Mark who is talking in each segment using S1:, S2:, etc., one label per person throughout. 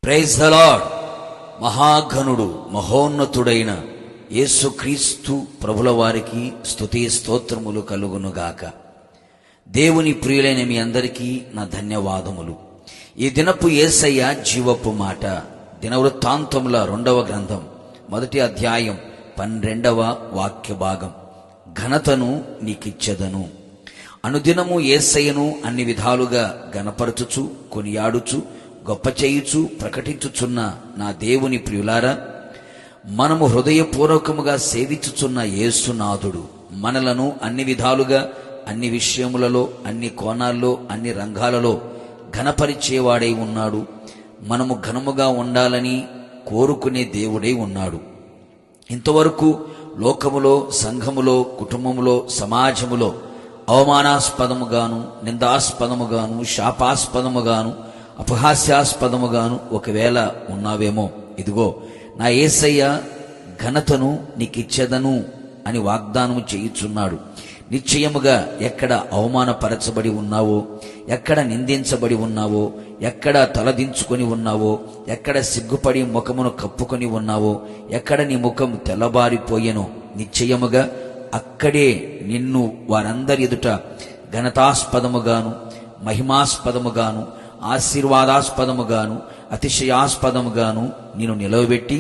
S1: Praise the lord. మహాఘనుడు మహోన్నతుడైన యేసుక్రీస్తు ప్రభుల వారికి స్తుతి స్తోత్రములు కలుగునుగాక. దేవుని ప్రియులైన మీ అందరికీ నా ధన్యవాదములు. ఈ దినపు యేసయ్య జీవపు మాట దినవృత్తాంతముల 2వ గ్రంథం 1వ అధ్యాయం 12వ వాక్య భాగం. ఘనతను నీకిచ్చెదను. అనుదినము యేసయ్యను అన్ని విధాలుగా గణపరచుచు కొనియాడుచు గొప్ప చేయుచు ప్రకటించుచున్న నా దేవుని ప్రియులారా, మనము హృదయపూర్వకముగా సేవించుచున్న యేసునాథుడు మనలను అన్ని విధాలుగా అన్ని విషయములలో అన్ని కోణాల్లో అన్ని రంగాలలో ఘనపరిచేవాడై ఉన్నాడు. మనము ఘనముగా ఉండాలని కోరుకునే దేవుడై ఉన్నాడు. ఇంతవరకు లోకములో, సంఘములో, కుటుంబములో, సమాజములో అవమానాస్పదముగాను, నిందాస్పదముగాను, శాపాస్పదముగాను, అపహాస్యాస్పదముగాను ఒకవేళ ఉన్నావేమో, ఇదిగో నా యేసయ్య ఘనతను నీకిచ్చెదను అని వాగ్దానము చేయుచున్నాడు. నిశ్చయముగా ఎక్కడ అవమానపరచబడి ఉన్నావో, ఎక్కడ నిందించబడి ఉన్నావో, ఎక్కడ తలదించుకొని ఉన్నావో, ఎక్కడ సిగ్గుపడి ముఖమును కప్పుకొని ఉన్నావో, ఎక్కడ నీ ముఖం తెల్లబారిపోయెనో, నిశ్చయముగా అక్కడే నిన్ను వారందరి ఎదుట ఘనతాస్పదముగాను, మహిమాస్పదముగాను, ఆశీర్వాదాస్పదముగాను, అతిశయాస్పదముగాను నిన్ను నిలవబెట్టి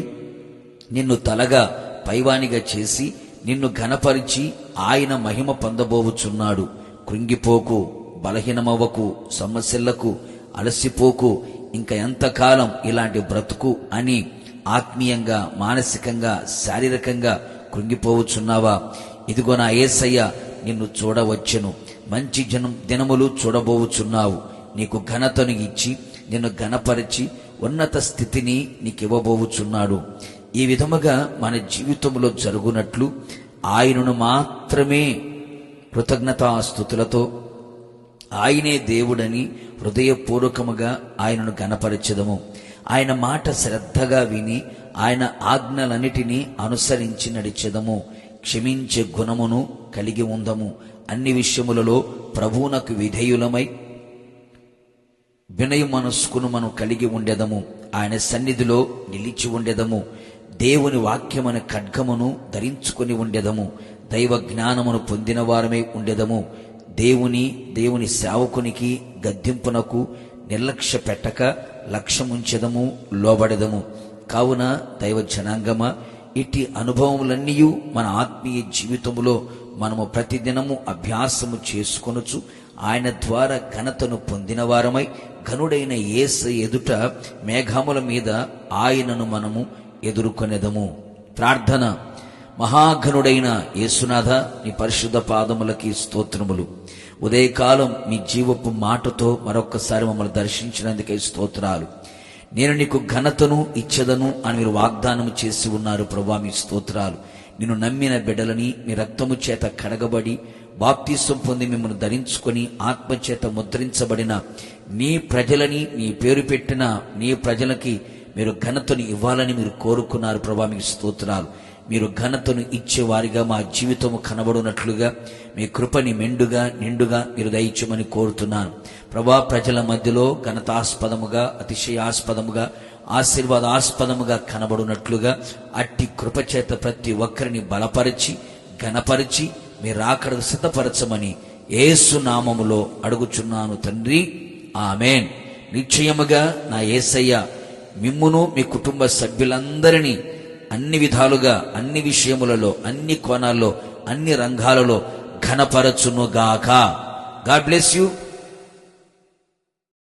S1: నిన్ను తలగా పైవానిగా చేసి నిన్ను ఘనపరిచి ఆయన మహిమ పొందబోవుచున్నాడు. కృంగిపోకు, బలహీనమవ్వకు, సమస్యలకు అలసిపోకు. ఇంకా ఎంతకాలం ఇలాంటి బ్రతుకు అని ఆత్మీయంగా, మానసికంగా, శారీరకంగా కృంగిపోవచ్చున్నావా? ఇదిగో నా యేసయ్య నిన్ను చూడవచ్చెను. మంచి దినములు చూడబోవుచున్నావు. నీకు ఘనతను ఇచ్చి నిన్ను ఘనపరిచి ఉన్నత స్థితిని నీకివ్వబోవుచున్నాడు. ఈ విధముగా మన జీవితంలో జరుగునట్లు ఆయనను మాత్రమే కృతజ్ఞతాస్తుతులతో ఆయనే దేవుడని హృదయపూర్వకముగా ఆయనను ఘనపరచెదము. ఆయన మాట శ్రద్ధగా విని ఆయన ఆజ్ఞలన్నిటినీ అనుసరించి నడిచెదము. క్షమించే గుణమును కలిగి ఉందము. అన్ని విషయములలో ప్రభువునకు విధేయులమై వినయ మనస్కును మనం కలిగి ఉండెదము. ఆయన సన్నిధిలో నిలిచి ఉండెదము. దేవుని వాక్యమని ఖడ్గమును ధరించుకొని ఉండెదము. దైవ జ్ఞానమును పొందిన వారమై ఉండెదము. దేవుని సేవకునికి గద్దింపునకు నిర్లక్ష్య పెట్టక లక్ష్యముంచెదము, లోబడెదము. కావున దైవ జనాంగమా, ఇట్టి అనుభవములన్నీ మన ఆత్మీయ జీవితములో మనము ప్రతిదినము అభ్యాసము చేసుకొనుచు ఆయన ద్వారా ఘనతను పొందిన వారమై ఘనుడైన యేసు ఎదుట మేఘముల మీద ఆయనను మనము ఎదుర్కొనేదము. ప్రార్థన. మహాఘనుడైన యేసునాథ, నీ పరిశుద్ధ పాదములకి స్తోత్రములు. ఉదయకాలం మీ జీవపు మాటతో మరొక్కసారి మమ్మల్ని దర్శించినందుకే స్తోత్రాలు. నేను నీకు ఘనతను ఇచ్చెదను అని మీరు వాగ్దానం చేసి ఉన్నారు ప్రభువా, మీ స్తోత్రాలు. నిన్ను నమ్మిన బిడ్డలని మీ రక్తము చేత కడగబడి బాప్తిసం పొంది మిమ్మల్ని ధరించుకొని ఆత్మచేత ముద్రించబడిన నీ ప్రజలని, నీ పేరు పెట్టిన నీ ప్రజలకి మీరు ఘనతను ఇవ్వాలని మీరు కోరుకున్నారు ప్రభువా, మీకు స్తోత్రాలు. మీరు ఘనతను ఇచ్చేవారిగా మా జీవితము కనబడినట్లుగా మీ కృపని మెండుగా నిండుగా మీరు దయచేయమని కోరుతున్నాను ప్రభువా. ప్రజల మధ్యలో ఘనతాస్పదముగా, అతిశయాస్పదముగా, ఆశీర్వాదాస్పదముగా కనబడినట్లుగా అట్టి కృపచేత ప్రతి ఒక్కరిని బలపరిచి ఘనపరిచి మీరు రాకడ సిద్ధపరచమని యేసు నామములో అడుగుచున్నాను తండ్రి, ఆమేన్. నిశ్చయముగా నా యేసయ్య మిమ్మును మీ కుటుంబ సభ్యులందరినీ అన్ని విధాలుగా, అన్ని విషయములలో, అన్ని కోణాల్లో, అన్ని రంగాలలో ఘనపరచునుగాక. God bless you.